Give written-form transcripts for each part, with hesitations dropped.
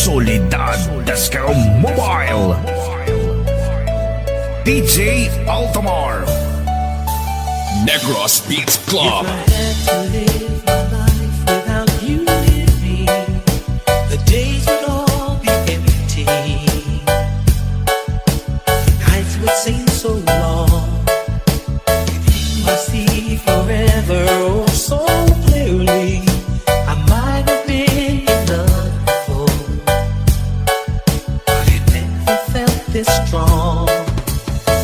Soledad Disco Mobile, DJ Altamar, Negros Beats Club. If I had to live my life without you near me, the days would all be empty. Nights would seem so long. You must see forever oh so clearly. I might have been in love before, but it never felt this strong.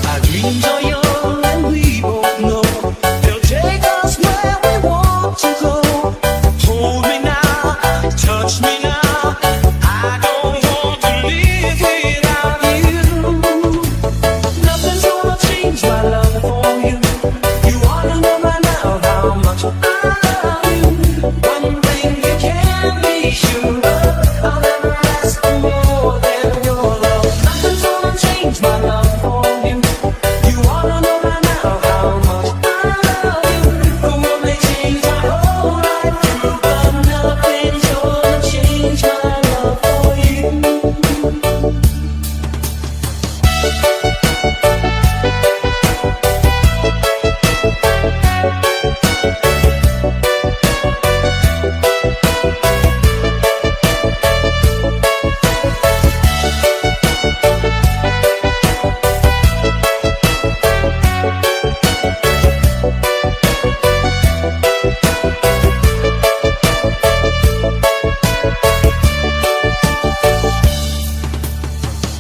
Our dreams are young and we both know they'll take us where we want to go. Hold me now, touch me now. I don't want to live without you. Nothing's gonna change my love for you. You ought to know by now how much I love you. One thing you can be sure of, I'll never ask for more than your love. Nothing's gonna change my love for you. You ought to know by now how much I love you. The world may change my whole life through, but nothing's gonna change my love for you.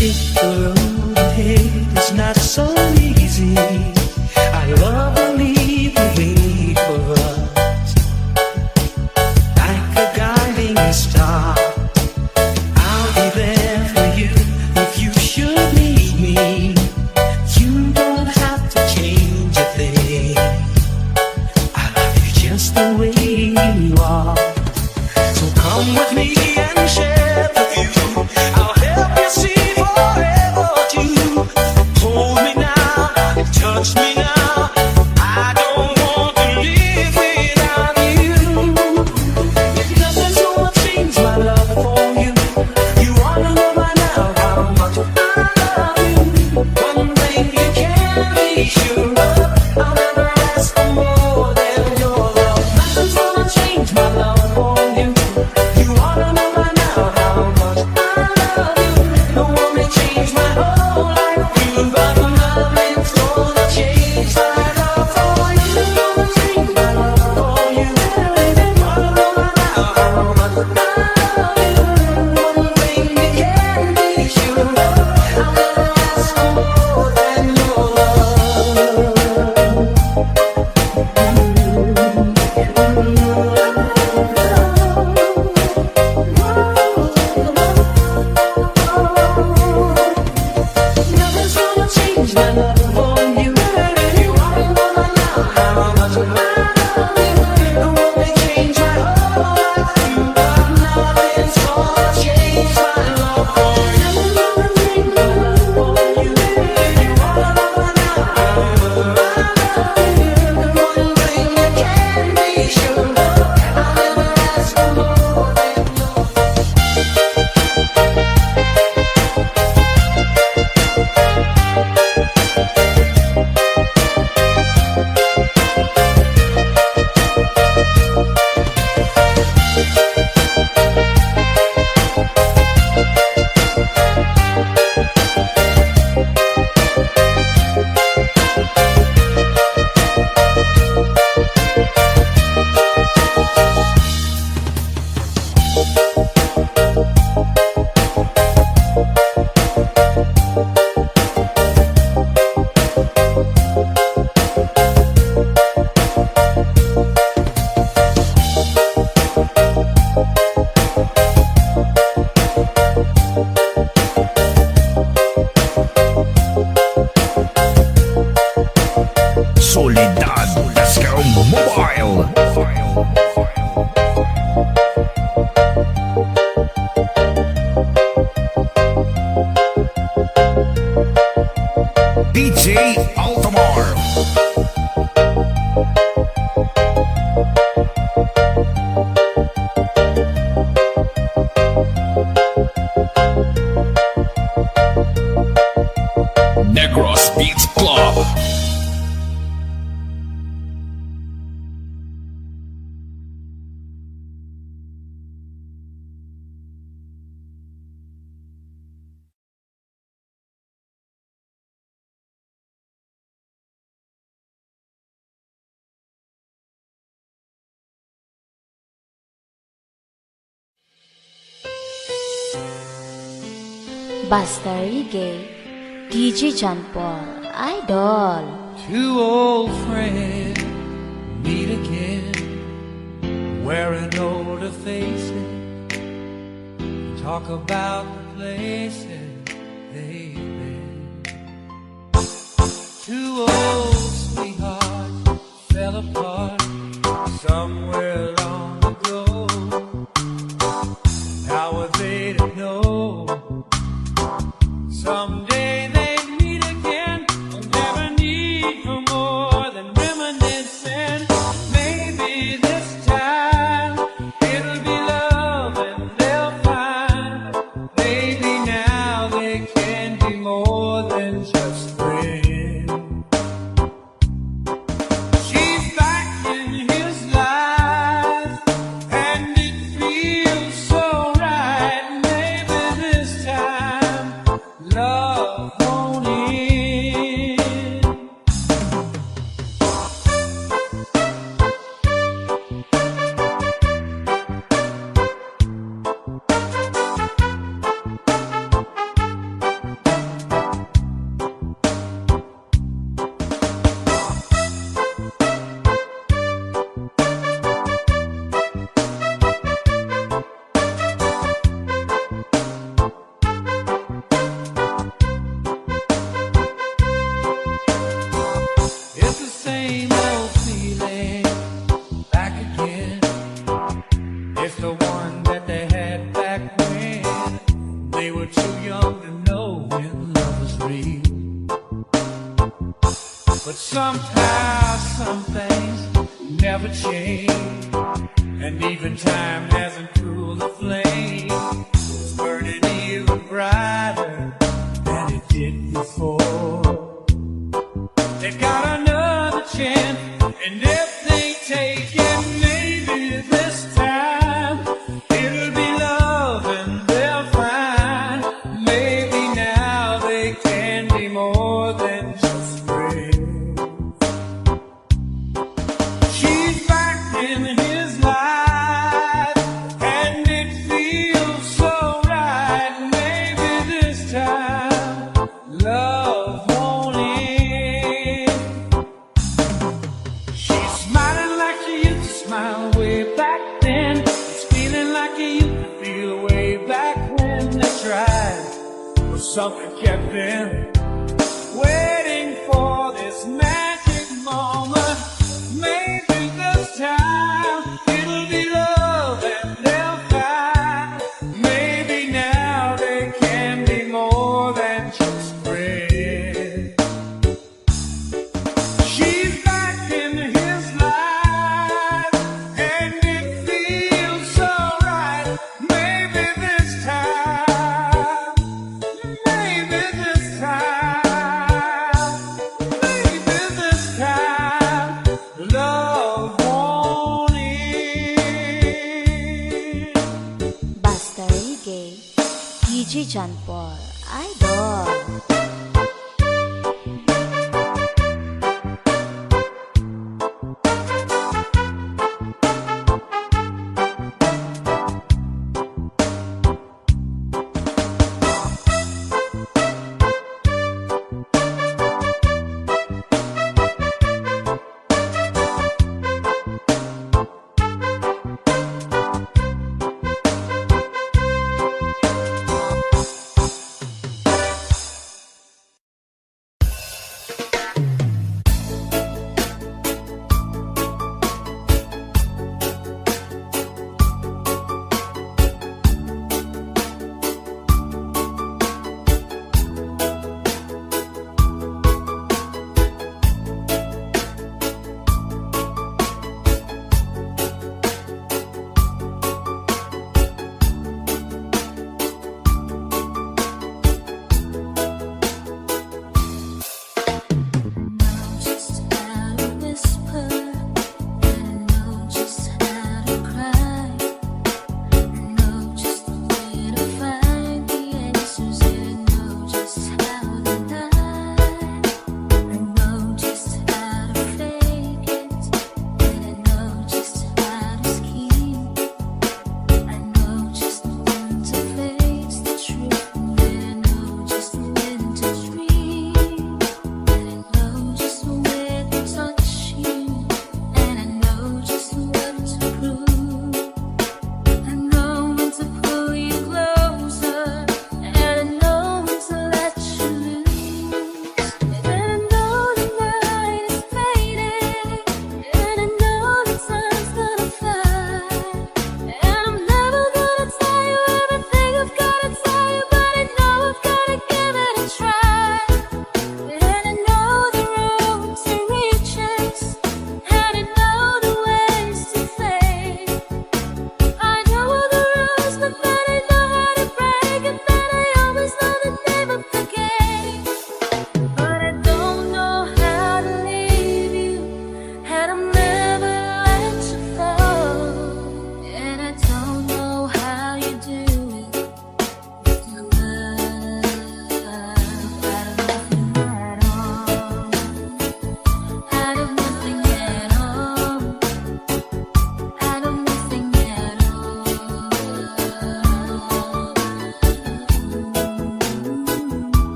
If the road ahead is not so easy, I love will leave the way for us. Like a guiding star, I'll be there for you if you should need me. You don't have to change a thing. I love you just the way you are. So come with me and share the view. I'll help you see forever too. Hold me now, touch me now. I don't want to live without you. Nothing's gonna change my love for you. You ought to know by now how much I love you. One thing you can be sure of, I'll never ask for more than your love. Nothing's gonna change my love for you. You ought to know by now how much I love you. No one may change my whole life through, but nothing's gonna change my love for you. Gonna change my love for you. You ought to know by now how much I love you. One thing you can be sure of, I'll never ask for more than your love. Nothing's gonna change my love for you. You ought to know by now how much I love you. No one may change my whole life through, but nothing's gonna change my love for you. Nothing's gonna change my love for you. You ought to know by now how much I love you. The one thing you can be sure of, I'll never ask for more than your Soledad Disco Mobile, DJ Altamar. Basta Reggae, DJ John Paul, Idol. Two old friends meet again, wearing older faces, talk about the places they've been. Two old sweethearts fell apart somewhere long ago. How were they to know? Someday they'd meet again and never need for more than reminiscing. Maybe this time it'll be love and they'll find. Maybe now they can be more than just friends. She's back in his life and it feels so right. Maybe this time love won't end. It's the same old feeling back again. It's the one that they had back when they were too young to know when love was real. But somehow some things never change, and even time hasn't cooled the flame. It's burning even brighter than it did before. They've got another chance, and if they take it, maybe this time it'll be love and they'll find. Maybe now they can be more than just friends. She's back in his life, and it feels so right. Maybe this time love won't end. She's smiling like she used to smile way back then. She's feeling like she used to feel way back when they tried. But something kept them waiting for this magic moment. Maybe this time it'll be love and they'll find. Maybe now they can be more than just friends. She's back in his life, and it feels so right. Maybe this time, maybe this time, maybe this time, love won't end. Basta Reggae, DJ John Paul, Idol.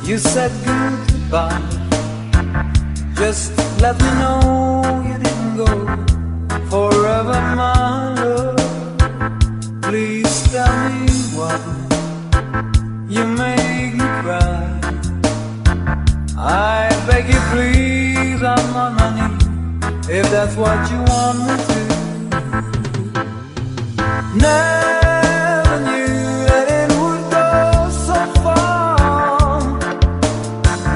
You said goodbye. Just let me know you didn't go forever, my love. Please tell me why you make me cry. I beg you please, I'm on my knees, if that's what you want me to. Never knew that it would go so far.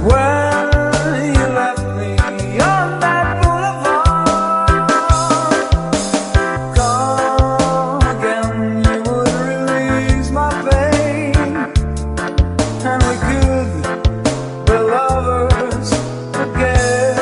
When you left me on that boulevard, come again, you would release my pain, and we could be lovers again.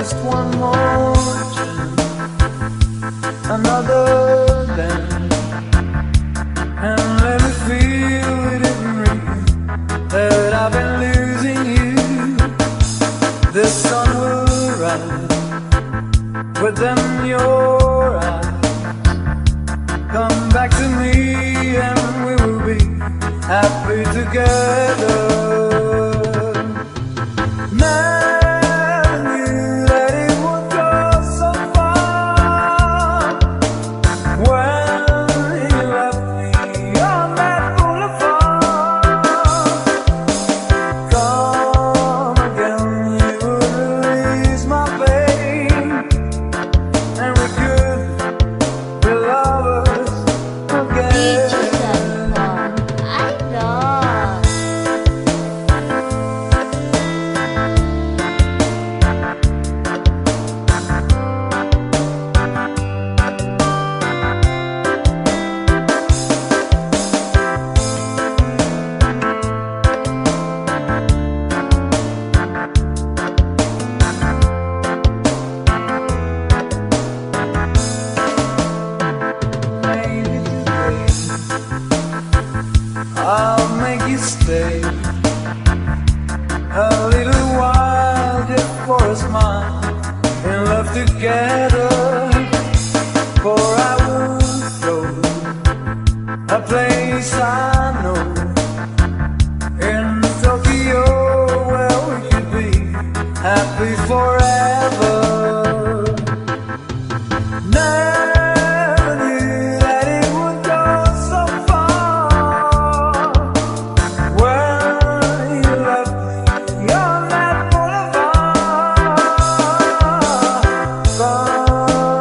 Just one more chance, another dance, and let me feel it in real that I've been losing you. The sun will rise within your eyes. Come back to me and we will be happy together. Never knew that it would go so far. When you left me on that boulevard, come again, you would release my pain, and we could be lovers again. Maybe today I'll make you stay a little while just for a smile and love together. For I will show a place I know in Tokyo where we could be happy forever. Never knew that it would go so far. When you left me on that boulevard, come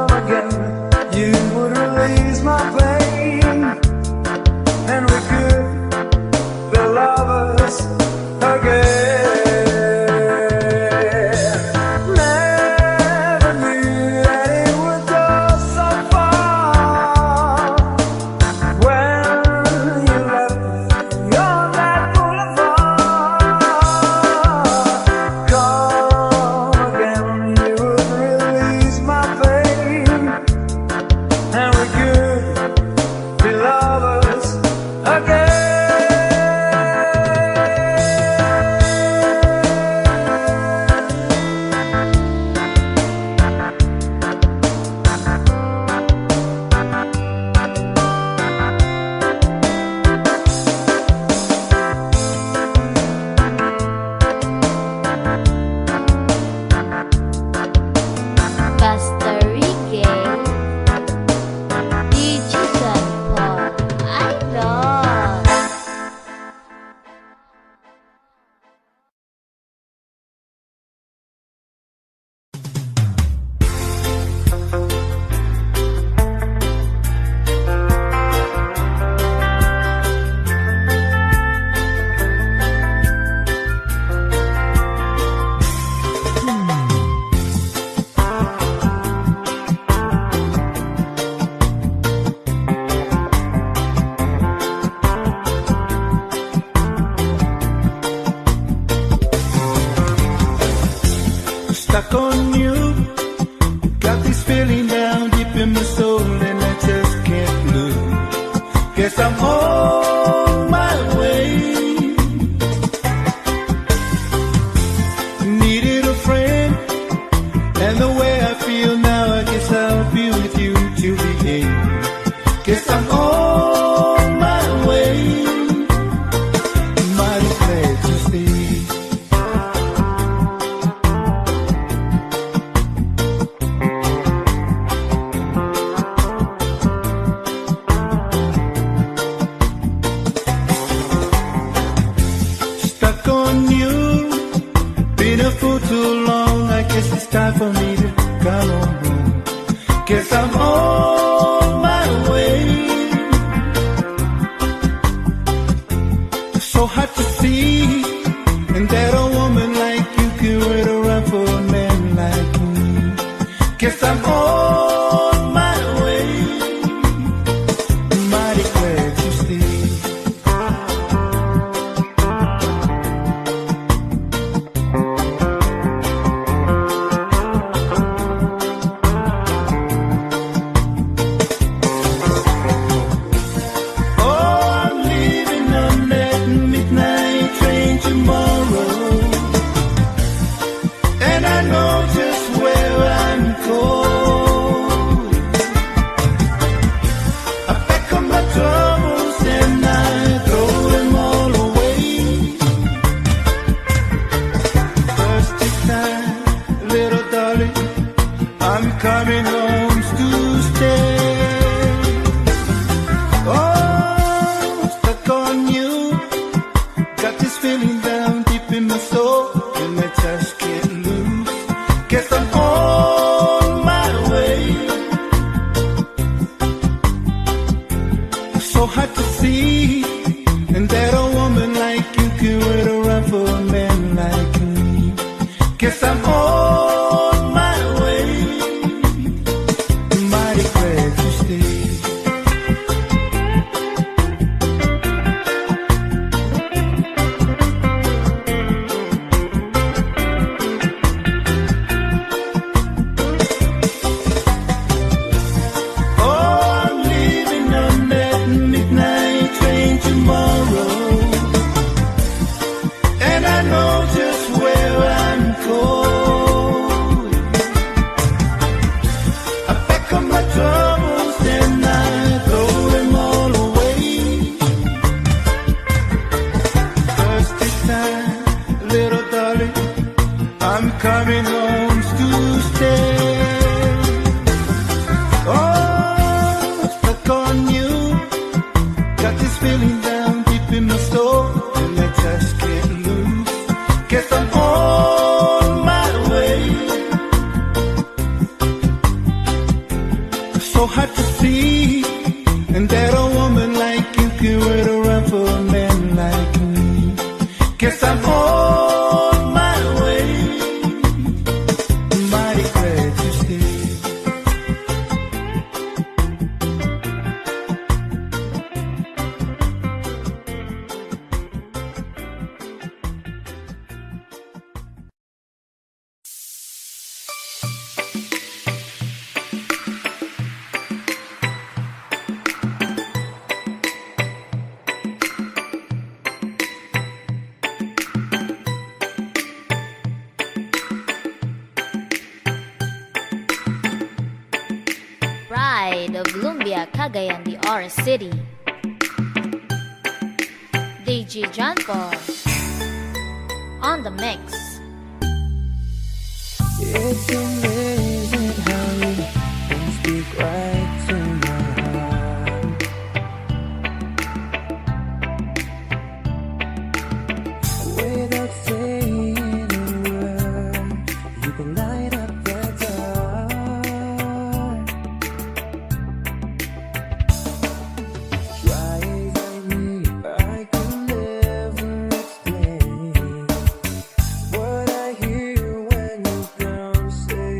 time for me to come on home. Guess I'm on my way. So hard to see, and that a woman like you can wait around for a man like me. Guess I'm on my way. Mighty glad you stayed. Coming home to stay. Oh, stuck on you. Got this feeling down deep in my soul, and I just can't lose. Guess I'm on my way. So hard to see, and that a woman like you can wait around for a man like me. Guess I'm on my way. Mighty glad you stayed. Oh, I'm leaving on that midnight train tomorrow, and I know just where I'm going. I pack up my troubles and I throw them all away. First this time, little darling, I'm coming home to stay. Oh, stuck on you. Got this feeling down deep in my soul, and I just can't lose. Guess I'm on my way. So hard to see, and that a woman like you can wait around for a man like me. Guess I'm on my way. Mighty glad you stayed. Pride of Lumbia, Cagayan de Oro City. DJ John Paul on the mix. It's amazing how you can speak right to my heart. Without saying a word, you can light up the dark. Try as I may, I can never explain what I hear when you come say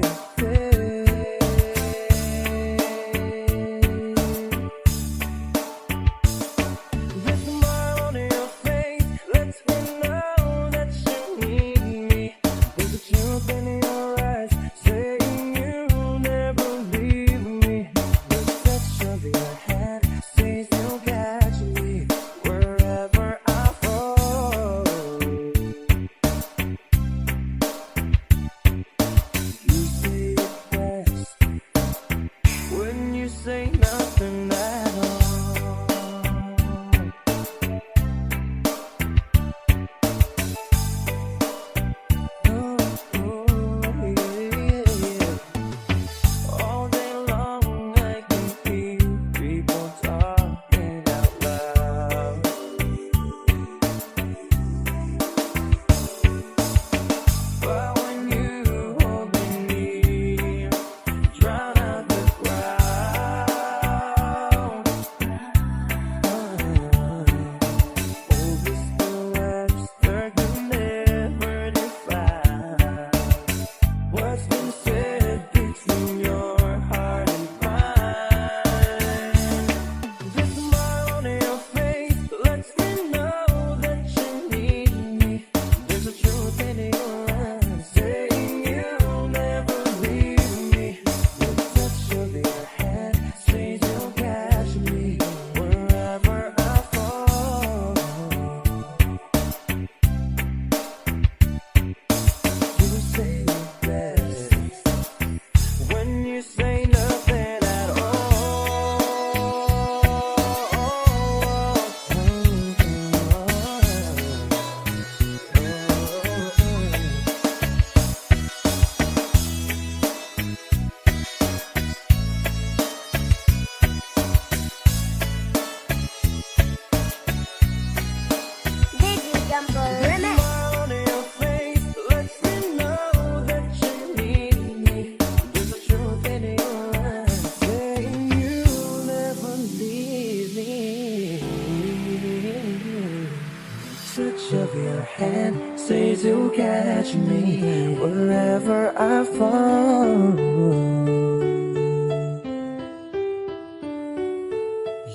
touch of your hand says you'll catch me wherever I fall.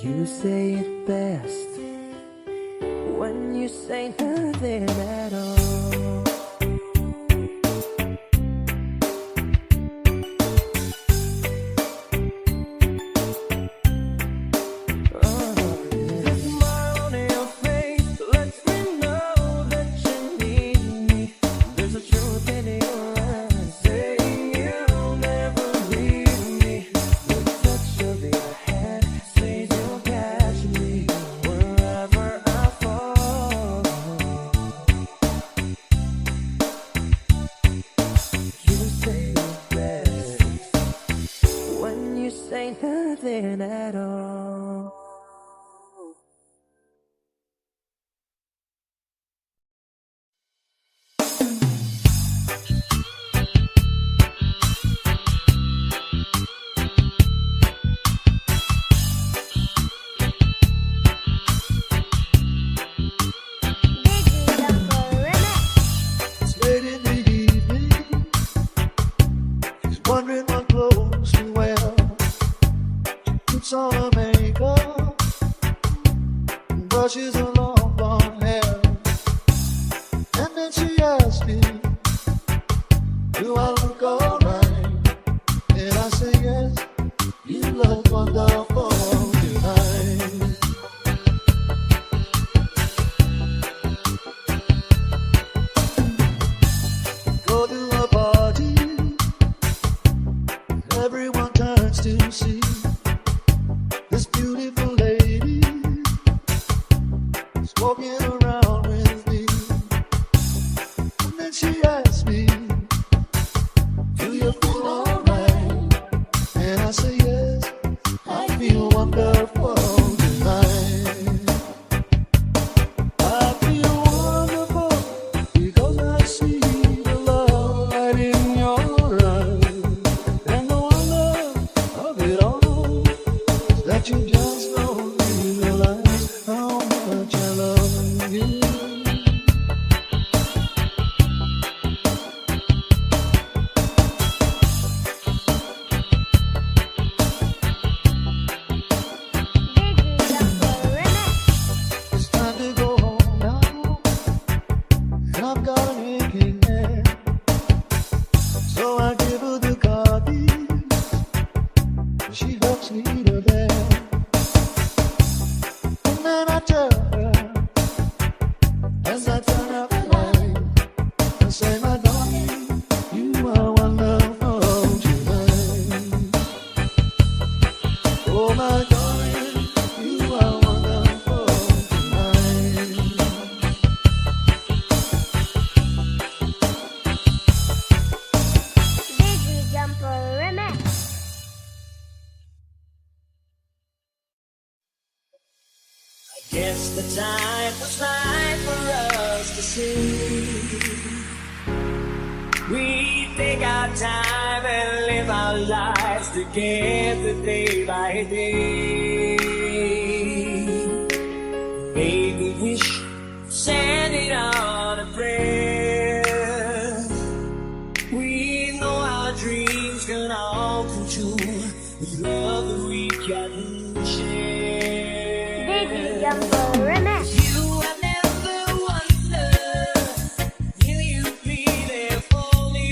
You say it best when you say nothing at all. Nothing at all. It's late in the evening. She's wondering what clothes to wear. Puts on her makeup and brushes her long blonde hair. And then she asks me, do I look alright? And I say yes, you look wonderful tonight. Go to a party, everyone turns to see this beautiful lady is walking around with me. And then she asks me, do you feel alright? And I say yes, I feel wonderful tonight. I feel wonderful because I see the love right in your eyes. And the wonder of it all that you just don't realize how much I love you. It's time to go home now, and I've got an aching head. So I give her the car keys, and she helps me to bed. And then I tell her, as I turn up the light, I say, my darling, you are wonderful tonight. Oh, my darling, you are wonderful tonight. Guess the time was right for us to see. We take our time and live our lives together day by day. Make a wish, send it on a prayer. We know our dreams can all come true with love that we can share. You have never wondered, will you be there for me?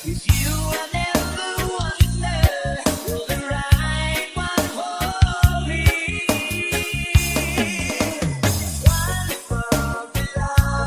If you have never wondered, you're the right one for me. One for the love.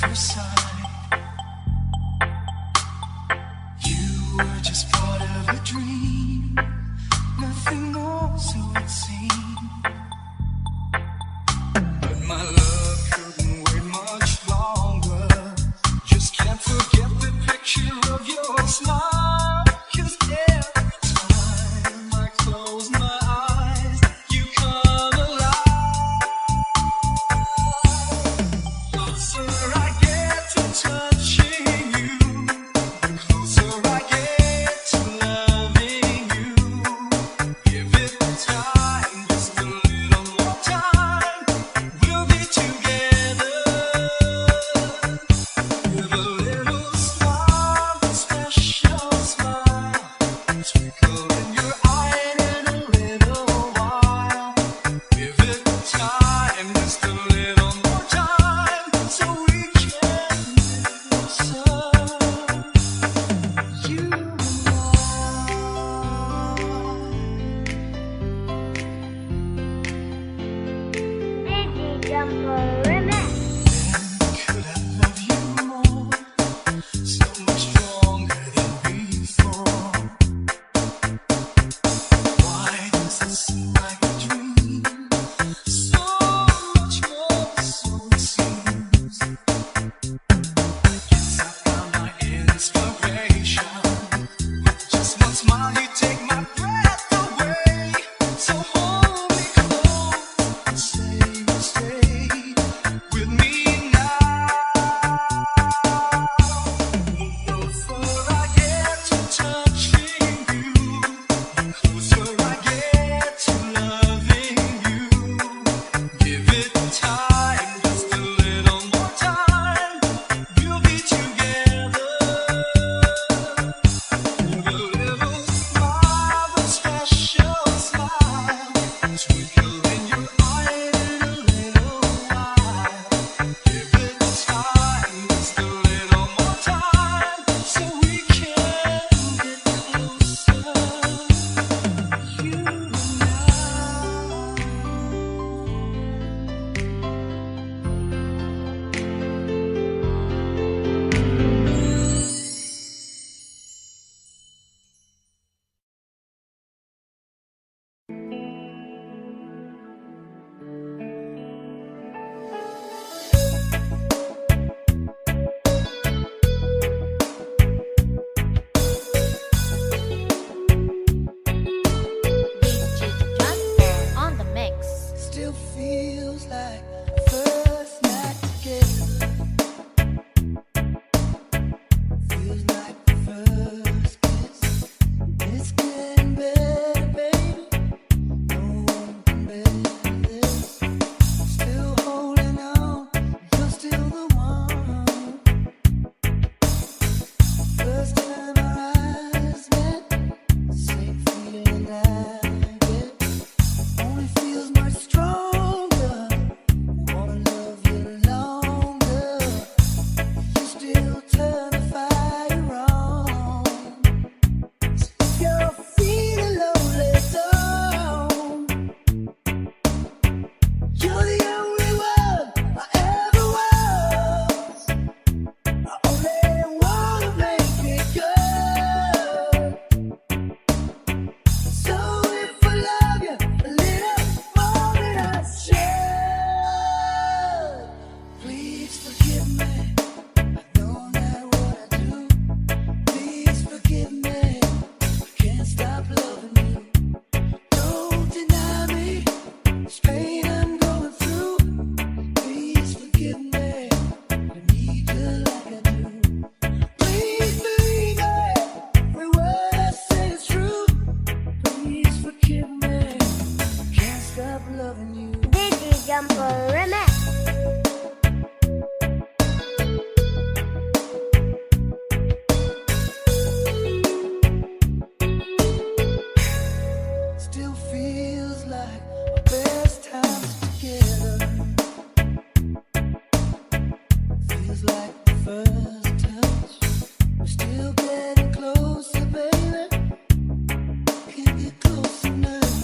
first sight. You were just part of a dream, nothing more, so it seemed. But my love couldn't wait much longer. Just can't forget the picture of your smile. 'Cause every time I close my eyes, you come alive. Closer I get to touching you, the closer I get to loving you. Give it time, just a little more time. We'll be together. With a little smile, a special smile, twinkle in your eye in a little while. Give it time, just a little more time, so we can get closer. You and could I love you more, so much stronger than before? Why does it seem like a dream? So much more, so it seems. Guess I found my inspiration. With just one smile, you take my breath away. So hold me close and stay with me now. The closer I get to touching you, the closer I get to loving you. Give it time, just a little more time. We'll be together. With a little smile, a special smile, twinkle in your eye in a little while. Give it time, just a little more time, so we can get closer. You and DJ John on the mix. still feels like first night together. Feels like the first kiss. It's getting better, baby. No one can better this. Still holding on, you're still the one. First time our eyes met, same feeling I get. Only feels much stronger. Wanna love you longer. You still turn the fire on. If you're feeling lonely, don't. You're the only one I ever was. I only wanna make it good. So if I love you a little more than I should, please forgive me. I know not what I do. Please forgive me. I can't stop loving you. Don't deny me this pain I'm going through. Please forgive me. I need you like I do. Please believe me. Every word I say is true. Please forgive me. I can't stop loving you. Still feels like our best times together. Feels like the first touch. We're still getting closer, baby. Can't get close enough.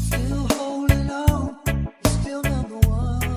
Still holding on. You're still number one.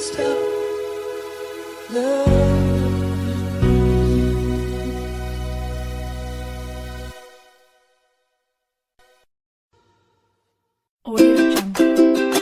non-stop love. Audio Jungle. Audio Jungle.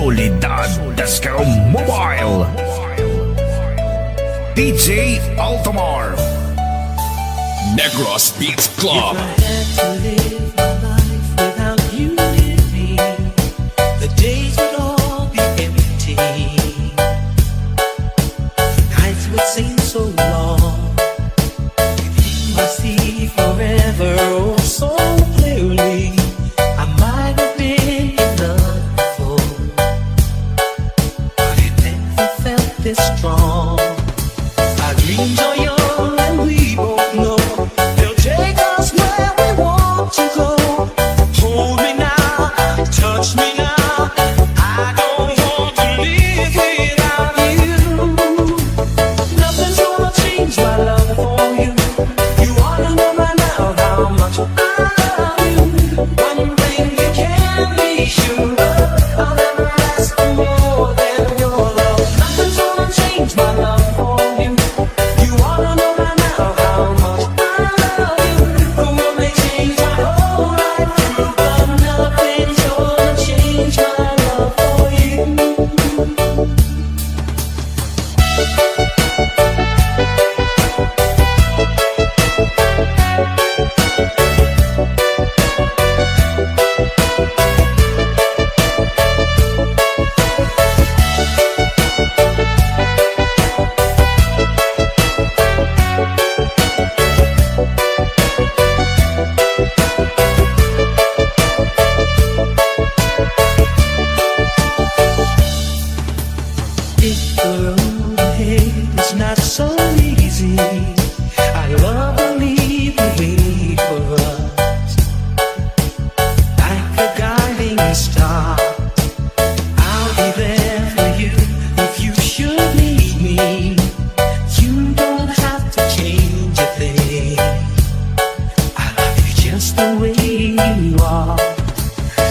Solidad Disco Mobile. DJ Altamar. Negros Beats Club. If I had to live my life without you near me, the days would all be empty. The nights would seem so long. If you must see forever oh so clearly, I might have been in love before, but it never felt this strong. Our dreams are young and we both know they'll take us where we want to go. Hold me now, touch me now. I don't want to live without you. Nothing's gonna change my love for you. You ought to know by now how much I love you. One thing you can be sure of, I'll never ask for more than your love. Nothing's gonna change my love for you. You ought to know by now how much I love you. The one may change my whole life through, but nothing's gonna change my love for you. If the road ahead is not so easy, I love to leave the way for us. Like a guiding star, I'll be there for you if you should need me. You don't have to change a thing. I love you just the way you are.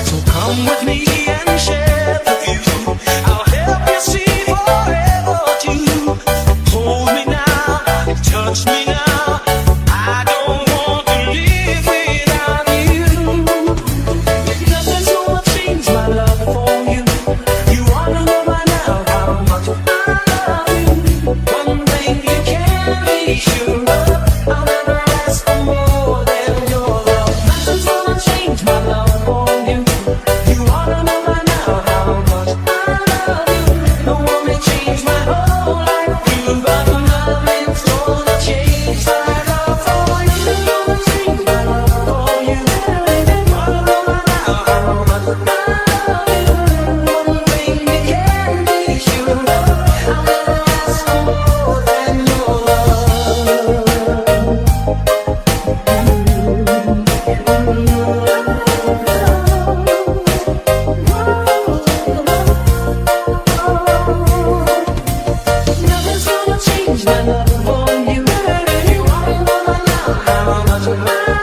So come with me and share the view. I'll help you see forever too. Hold me now, touch me now. I don't want to live without you. Nothing's gonna change my love for you. You ought to know by now how much I love you. One thing you can be sure of, I'll never ask for more than your love. Nothing's gonna change my love for you. You ought to know by now how much I love you. No one may change my whole life through, but nothing's gonna change my love for you. Gonna change my love for you. You ought to know by now how much I love you. One thing you can be sure of, I'll never ask for more than your love. Nothing's gonna change my love for you. You ought to know by now how much I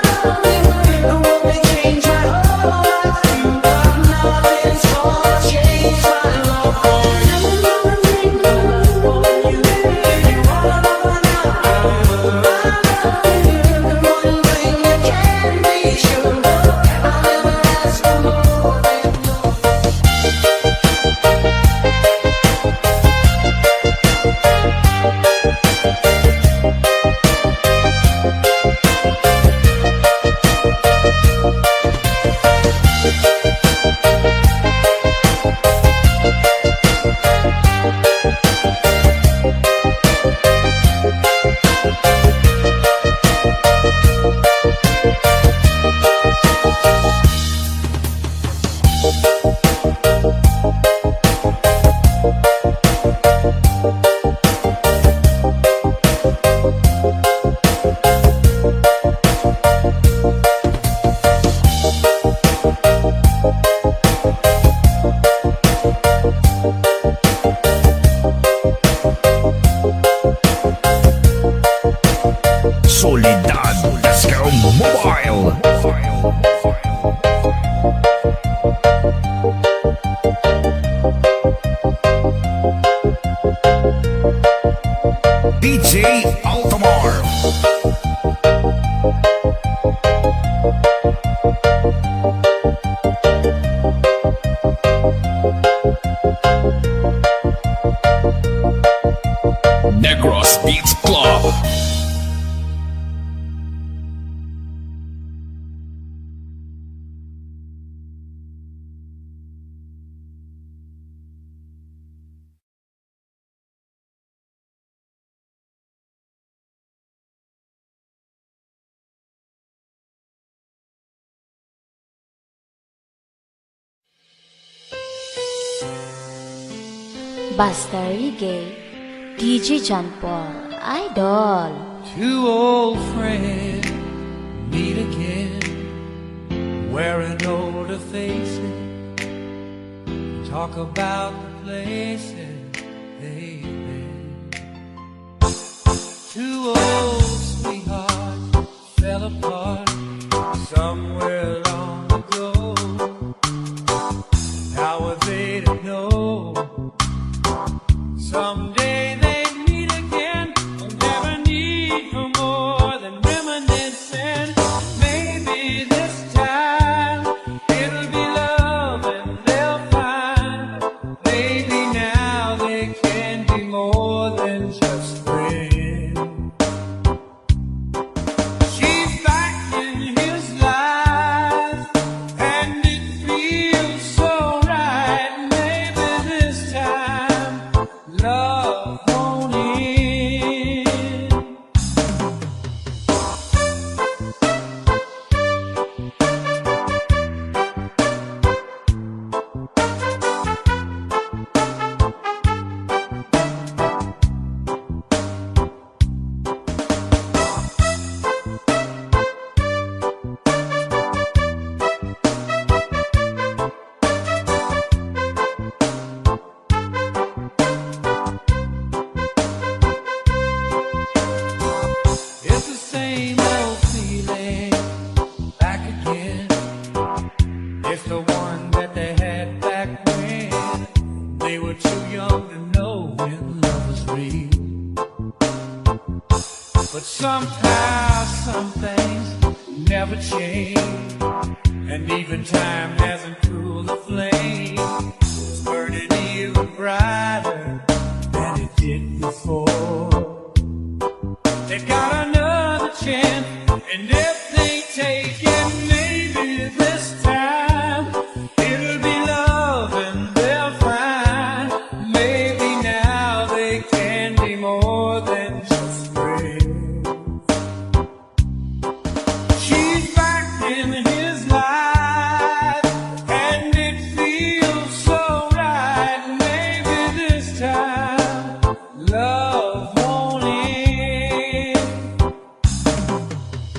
love you. No one may change my whole life through, but nothing's gonna change my love for you. Nothing's gonna change my love for you. You ought to know by now how much I love you. One thing you can be sure of, I'll never ask for more than your Solidad Disco Mobile. DJ Altamar. Basta Reggae, DJ John Paul, Idol. Two old friends meet again, wearing older faces, talk about the places they've been. Two old sweethearts fell apart somewhere long ago. How were they to know? Someday they meet again, and never need for more than reminiscing. Maybe this time it'll be love and they'll find. Maybe now they can be more than just friends. She's back in his life, and it feels so right. Maybe this time love won't end. It's the same old feeling back again. It's the one that they had back when they were too young to know when love was real. But somehow some things never change, and even time hasn't cooled the flame. It's burning even brighter than it did before. They got another chance, and if they take it, maybe this time it'll be love and they'll find. Maybe now they can be more than just friends. She's back in his life, and it feels so right. Maybe this time love won't end.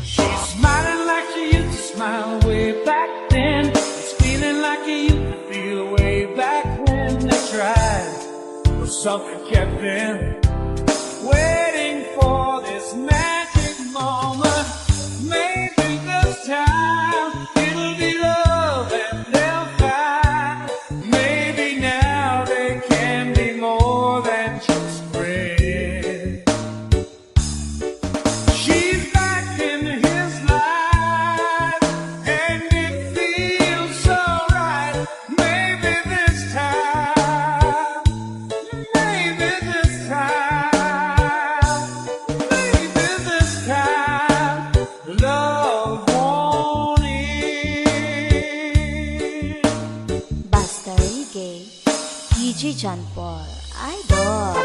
She's smiling like she used to smile way back then. It's feeling like he used to feel way back when they tried. But something kept them waiting for this magic moment. Maybe this time it'll be love and they'll find. Maybe now they can be more than just friends. She's back in his life, and it feels so right. Maybe this time, maybe this time, maybe this time, love won't end. Basta Reggae, DJ John Paul, Idol.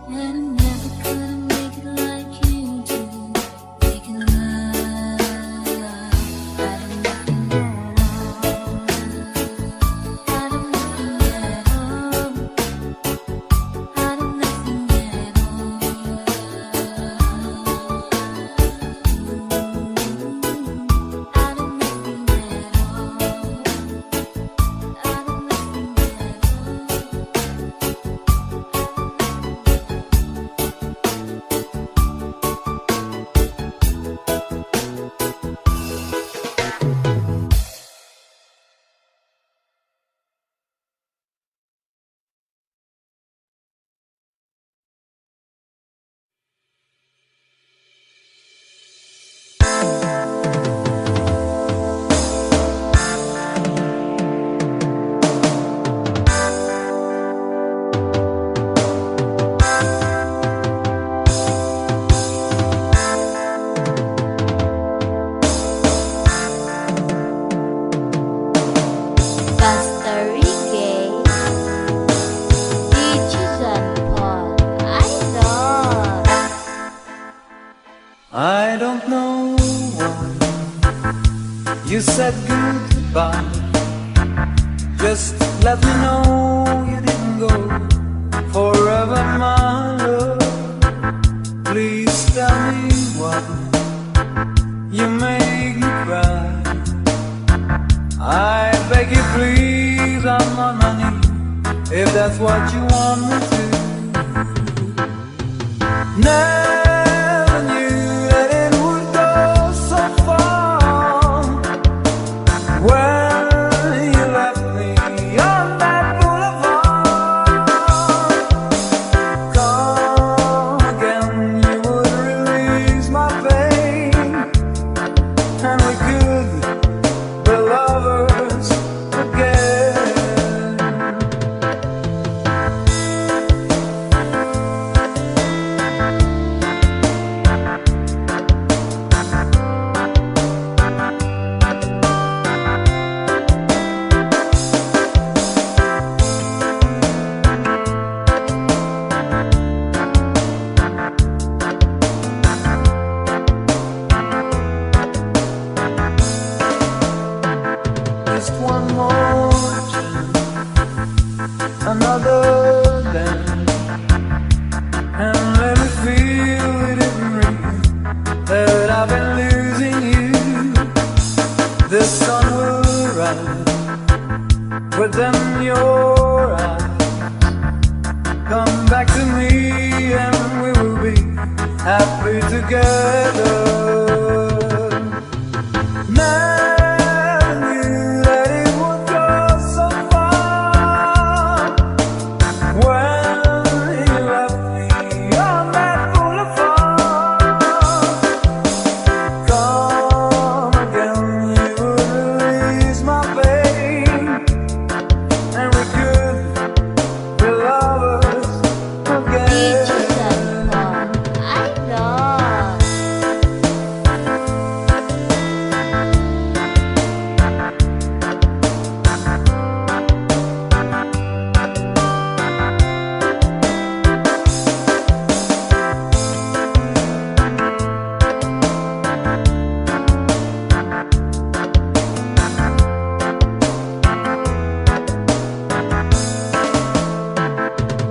And I never could make it like you do. Making love out of nothing at all. Out of nothing at all. Out of nothing at all. Out of nothing at all. Out of Basta Reggae, DJ John Paul, Idol. I don't know why you said goodbye. Just let me know you didn't go forever, my love. Please tell me why you make me cry. I beg you please, I'm on my knees, if that's what you want me to. Never knew that it would go so far. When you left me on that boulevard, come again, you would release my pain, and we could be lovers again. Just one more chance, another dance, and let me feel it isn't real that I've been losing you. The sun will rise within your eyes. Come back to me and we will be happy together. Never knew that it would go so far. When you left me on that boulevard, come again, you would release my pain, and we could be lovers again. DJ John Paul, Idol.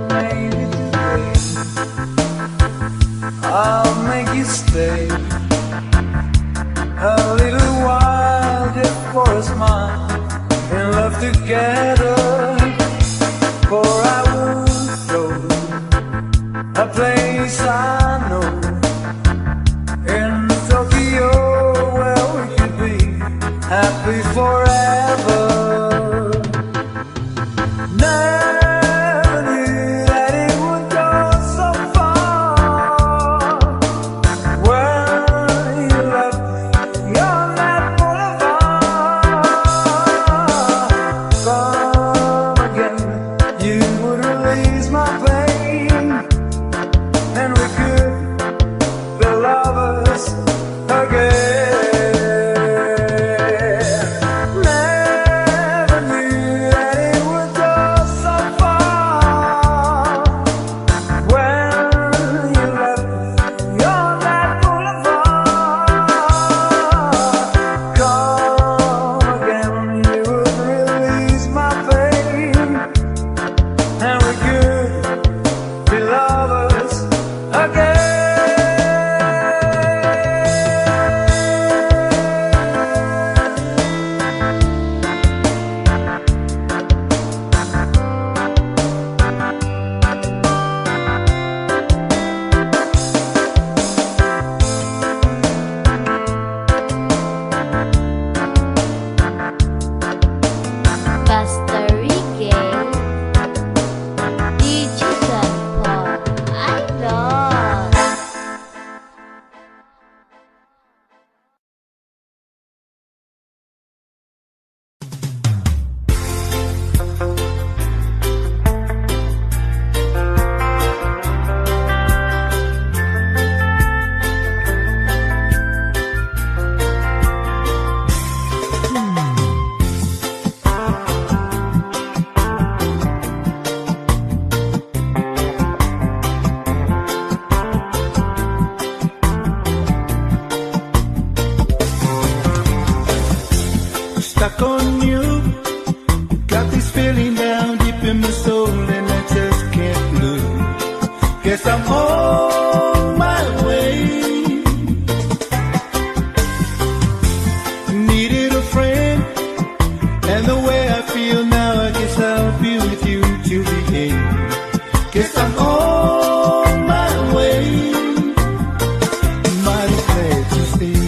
Maybe today I'll make you stay a little while just for a smile in love together. For I will show a place I know in Tokyo where we could be happy forever. Never knew that it would go so far. When you left me on that boulevard, come again, you would release my pain, and we could be lovers again. Pastor Reggae, Digital Pop, I love. Stuck on you, got this feeling down deep in my soul, and I just can't lose. Guess I'm on my way. Needed a friend, and the way I feel now, I guess I'll be with you till the end. Guess I'm on my way. Mighty glad to stay.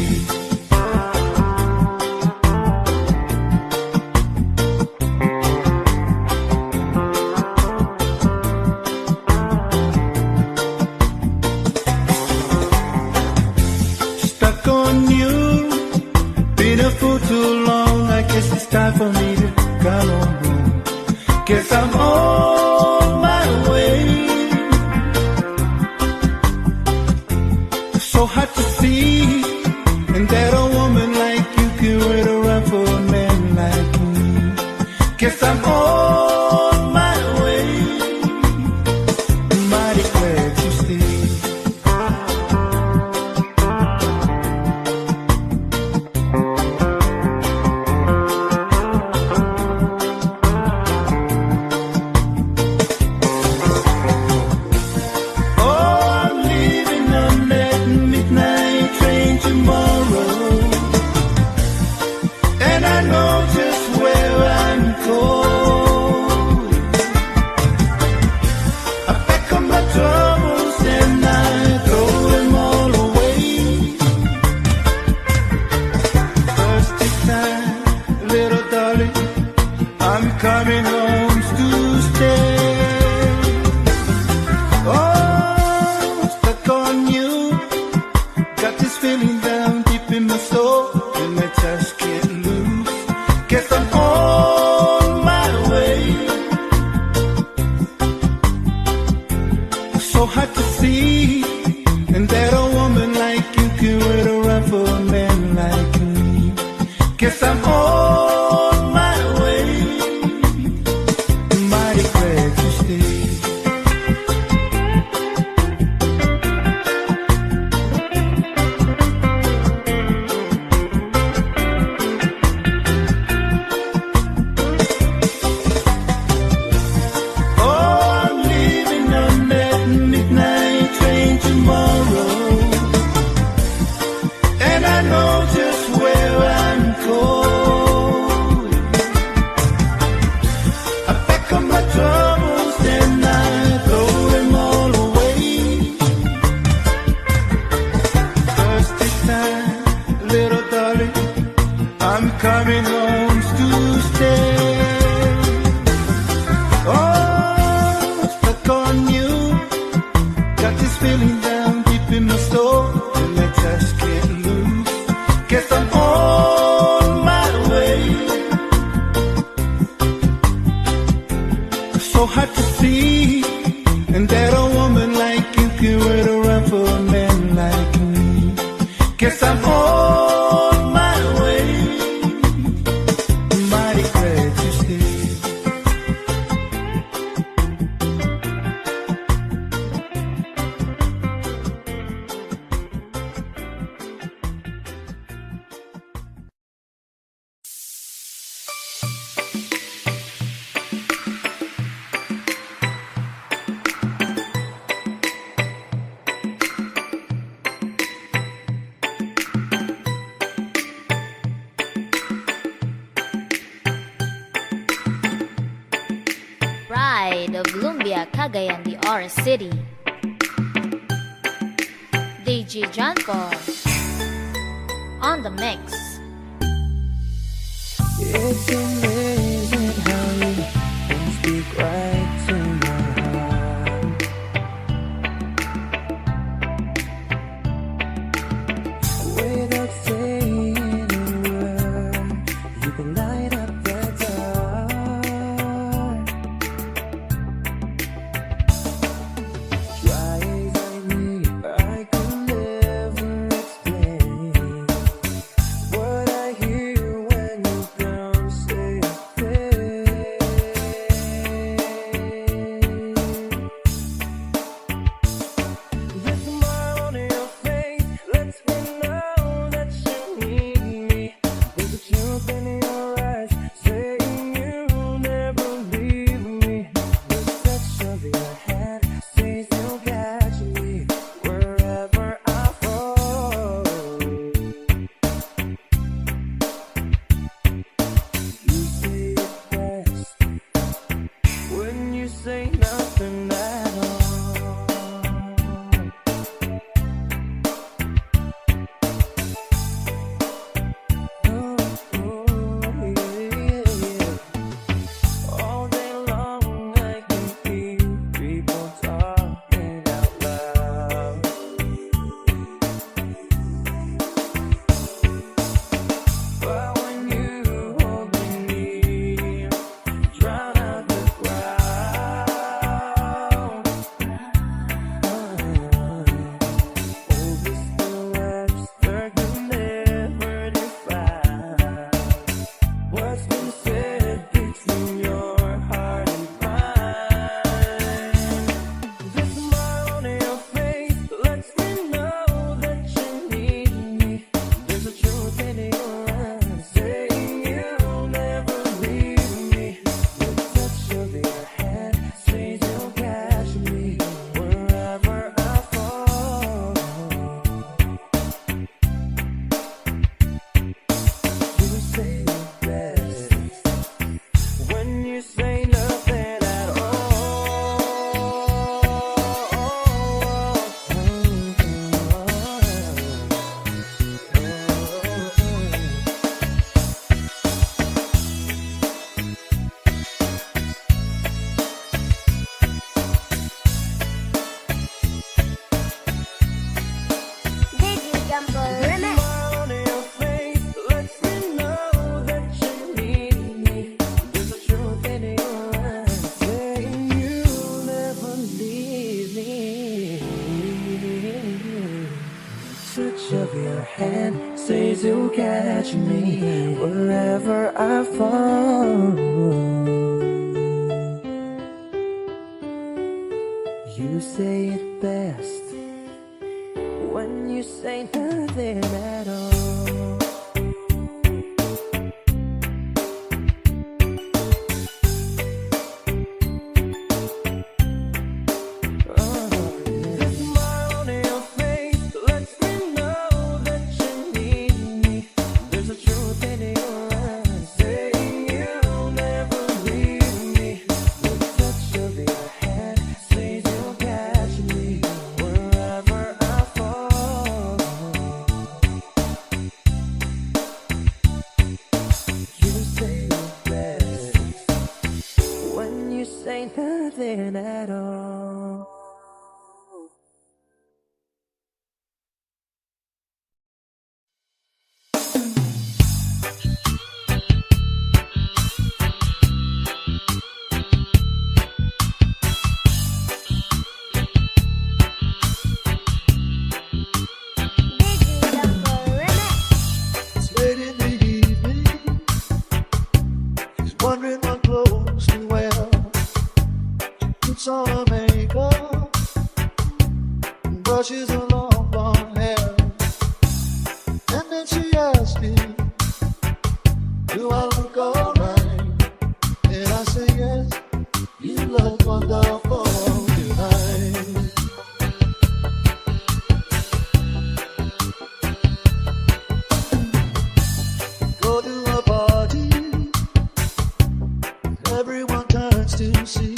Stuck on you, been a fool too long. I guess it's time for me to come on home. Guess I'm on my way. So hard to see, and that a woman like you can wait around for a man like me. Guess I'm on my way. Mighty glad to stay. Oh, I'm leaving on that midnight train tomorrow, and I know just where I'm going. I pack up my troubles and I throw them all away. First this time, little darling, I'm coming home to stay. Oh, stuck on you, got this feeling down deep in my soul, and I just can't lose. Guess I'm on my way. So hard to see, and that a woman like you can wait around for a man like me. Guess I'm on my way. Mighty glad to stay. Oh, I'm leaving on that midnight train tomorrow, and I know just where I'm going. I pack up my troubles and I throw them all away. First this time, little darling, I'm coming home to stay. Oh, stuck on you, got this feeling down deep in my soul, and I just can't lose. Guess I'm on my way. So hard to see, and that a woman like you can wait around for a man like me. Guess I'm on my way. Mighty glad to stay. Cagayan de Oro City. DJ John Paul on the mix. It's amazing how you can speak right to my heart. Without saying a word, you can light up the dark. Try as I may, I could never explain what I hear when you come say the smile on your face lets me know that you need me. There's a truth in your eyes saying you'll never leave me. The touch of your hand says you'll catch me wherever I fall. You say it best when you say nothing at all. All day long I can hear people talking out loud. But when you hold me, drown out the crowd. Oh, this the webster can never define what's been said between your heart and mine. The smile on your face lets me know that you need me. There's a truth in your eyes saying you'll never leave me. The touch of your hand says you'll catch me wherever I fall. You say it best when you say nothing at DJ John Paul The remix. smile on your face lets me know that you need me. There's a truth in your eyes saying you'll never leave me. Touch of your hand says you'll catch me wherever I fall. You say it best when you say nothing at all. The smile on your face lets me know that you need me. There's a truth in your eyes saying you'll never leave me. The touch of your hand says you'll catch me wherever I fall. You say it best when you say nothing at all. DJ John Paul remix. It's late in the evening. She's wondering what clothes to wear. Puts on her makeup, brushes her long blonde hair, and then she asks me, do I look alright? And I say yes, you look wonderful tonight. Go to a party, everyone turns to see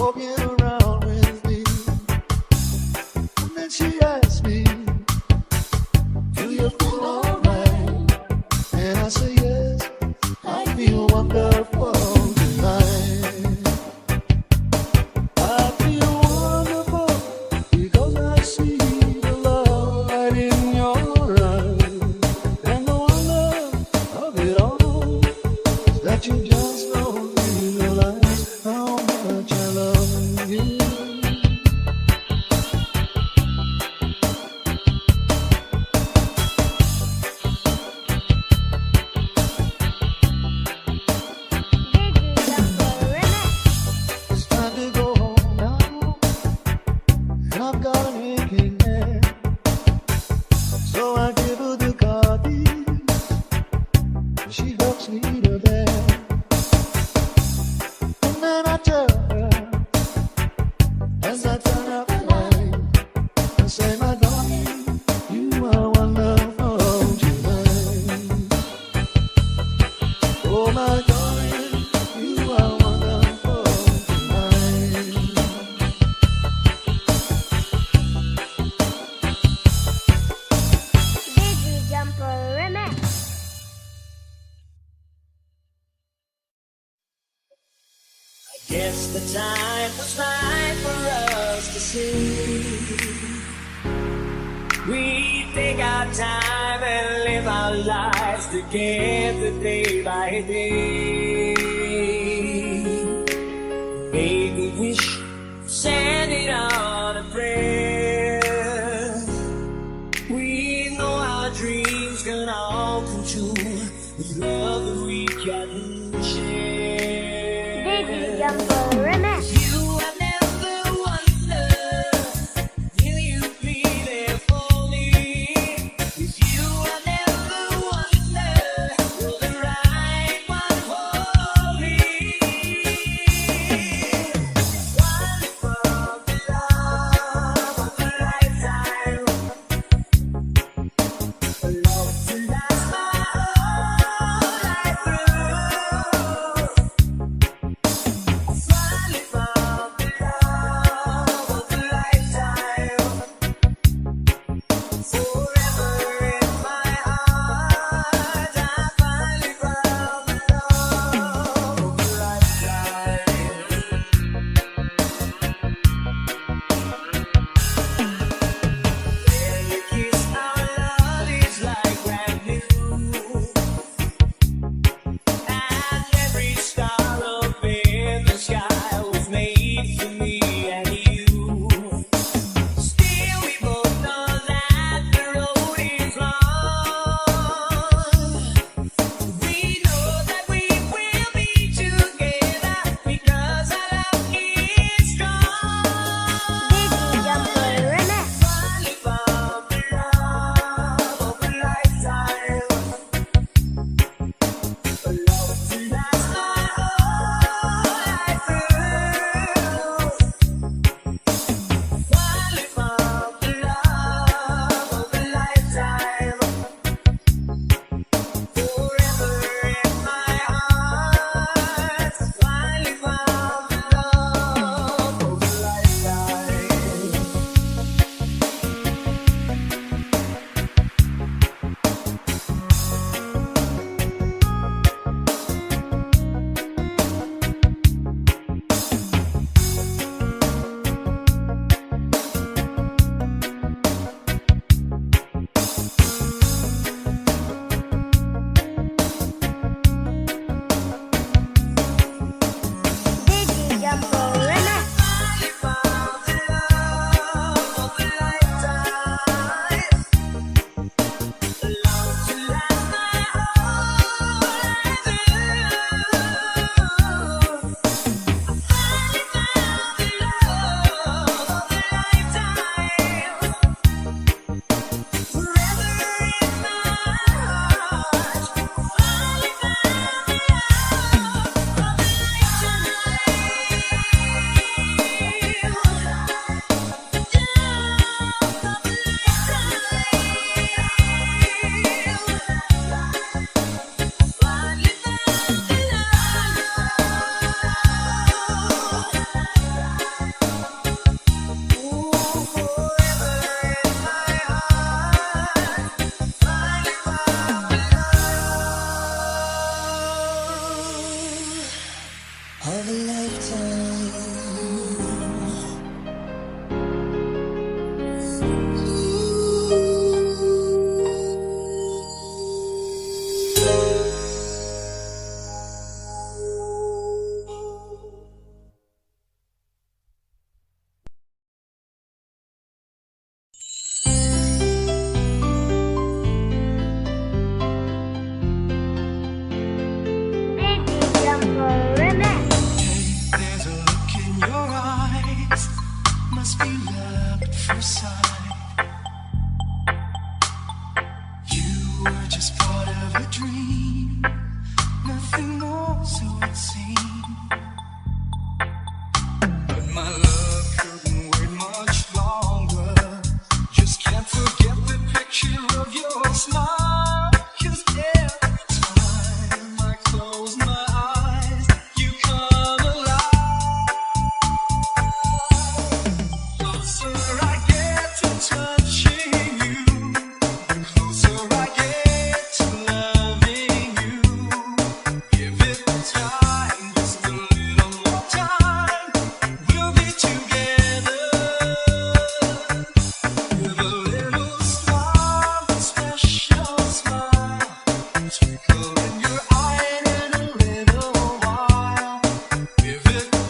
walking around with me. And then she asked me, do you feel alright? And I say yes, I feel wonderful tonight. I feel wonderful because I see the love right in your eyes. And the wonder of it all is that you just don't realize how much I love you. Reggae Jungle Remix. It's time to go home now, and I've got an aching head. So I give her the car keys, and she helps me to bed. And then I tell her, as I turn out the light, I say, my darling, you are wonderful tonight. Oh, my darling, you are wonderful tonight. Reggae Jungle Remix. Guess the time was right for us to see. We take our time and live our lives together day by day. Make a wish, send it on a prayer. We know our dreams can all come true with love that we can share. Reggae Jungle Remix. You have never wondered, will you be there for me? If you have never wondered, you're the right one for me.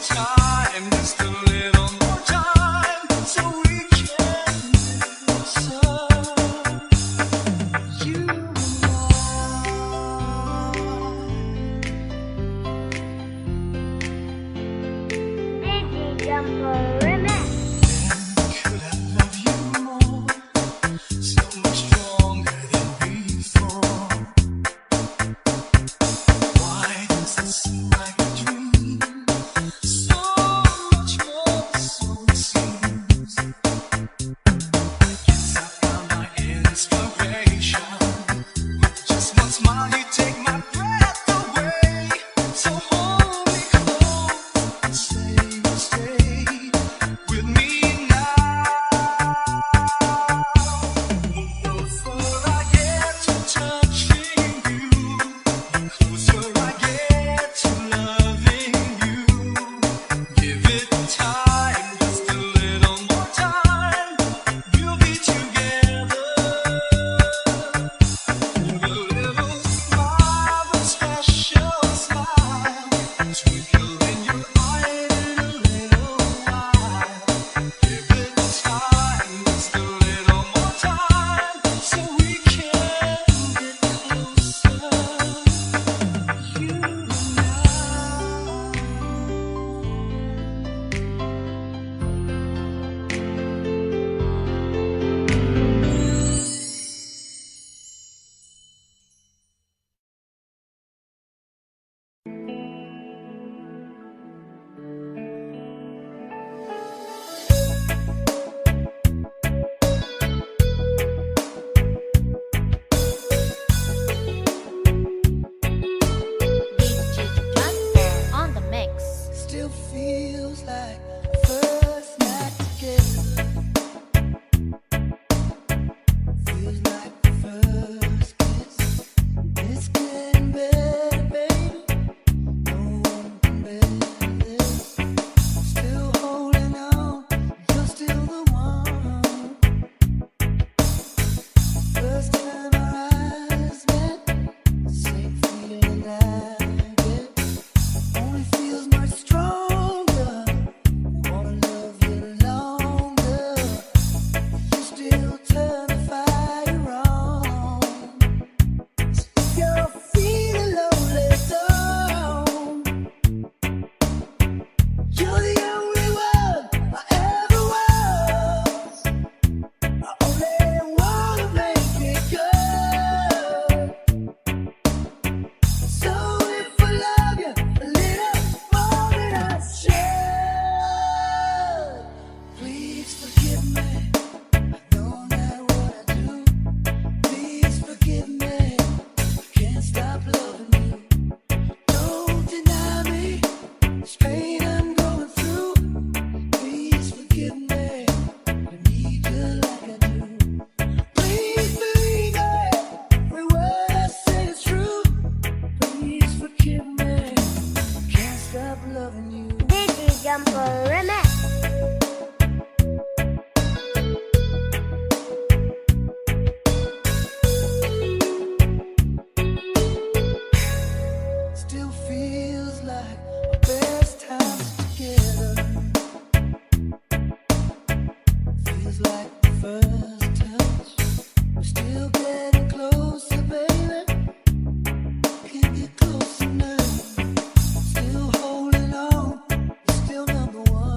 time, just a little more time, so we can listen. You and Reggae Jumper Remix. could I love you more, so much stronger than before? Why does it seem like a dream? So much more, so it seems. Guess I found my inspiration. With just one smile, you take my breath away. So hold me close and stay with me now. The further I get to touching you, the closer I get to loving you. Give it time, just a little more time. We'll be together. With a little smile, a special smile, twinkle in your eye in a little while. Give it time, just a little more time, so we can get closer. You and DJ Jumper on the mix. still feels like first night together. Feels like the first kiss. It's getting better, baby. No one can better this. Still holding on, you're still the one. First time our eyes met, same feeling I get. Only feels much stronger. Wanna love you longer. You still turn the fire on. So if you're feeling lonely, don't. You're the only one I ever was. I only wanna make it good. So if I love you a little more than I should, please forgive me. I know not what I do. Please forgive me. I can't stop loving you. Don't deny me this pain I'm going through. Please forgive me. I need you like I do. Please believe me. Every word I say is true. Please forgive me. I can't stop loving you. Reggae Jumper Remix. Still feels like our best times together. Feels like the first touch. We're still getting closer, baby. Can't get closer now. Still holding on. You're still number one.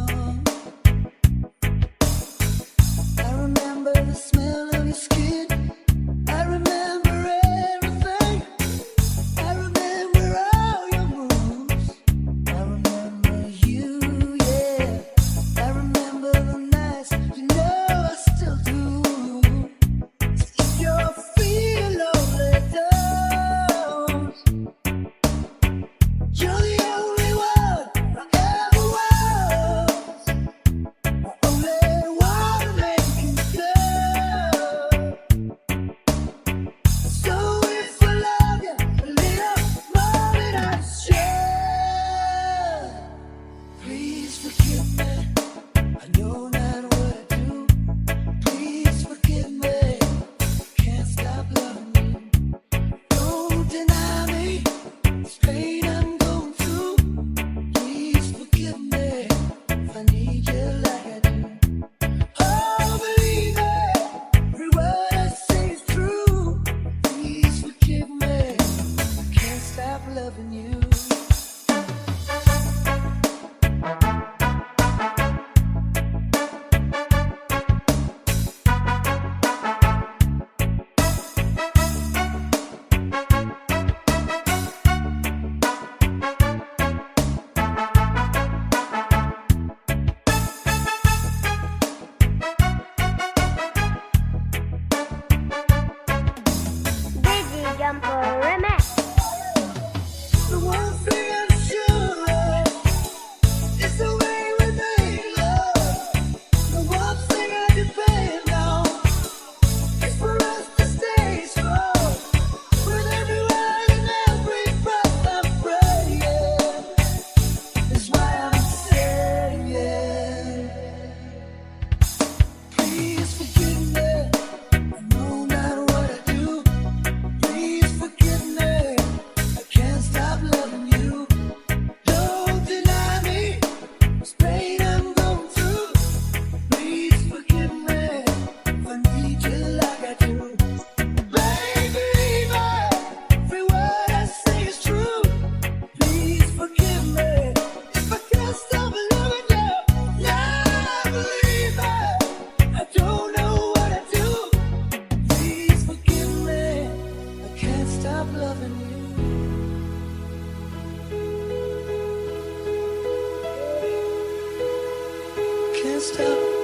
non-stop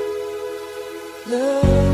love.